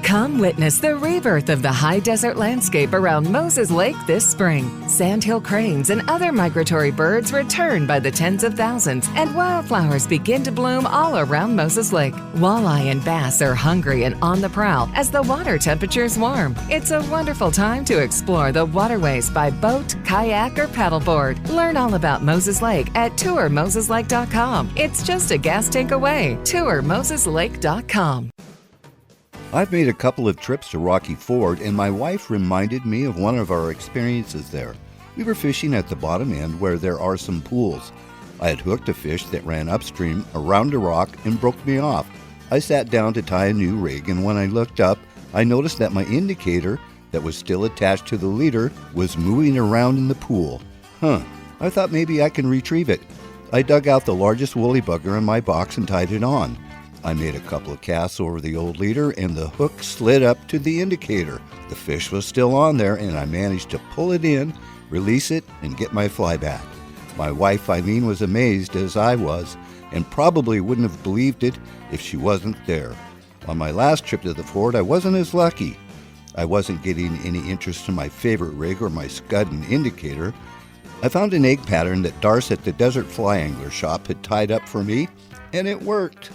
Come witness the rebirth of the high desert landscape around Moses Lake this spring. Sandhill cranes and other migratory birds return by the tens of thousands, and wildflowers begin to bloom all around Moses Lake. Walleye and bass are hungry and on the prowl as the water temperatures warm. It's a wonderful time to explore the waterways by boat, kayak, or paddleboard. Learn all about Moses Lake at tourmoseslake.com. It's just a gas tank away. tourmoseslake.com. I've made a couple of trips to Rocky Ford, and my wife reminded me of one of our experiences there. We were fishing at the bottom end where there are some pools. I had hooked a fish that ran upstream around a rock and broke me off. I sat down to tie a new rig, and when I looked up, I noticed that my indicator that was still attached to the leader was moving around in the pool. I thought maybe I can retrieve it. I dug out the largest woolly bugger in my box and tied it on. I made a couple of casts over the old leader, and the hook slid up to the indicator. The fish was still on there, and I managed to pull it in, release it, and get my fly back. My wife Eileen was amazed as I was, and probably wouldn't have believed it if she wasn't there. On my last trip to the Ford, I wasn't as lucky. I wasn't getting any interest in my favorite rig or my scud and indicator. I found an egg pattern that Darce at the Desert Fly Angler shop had tied up for me, and it worked.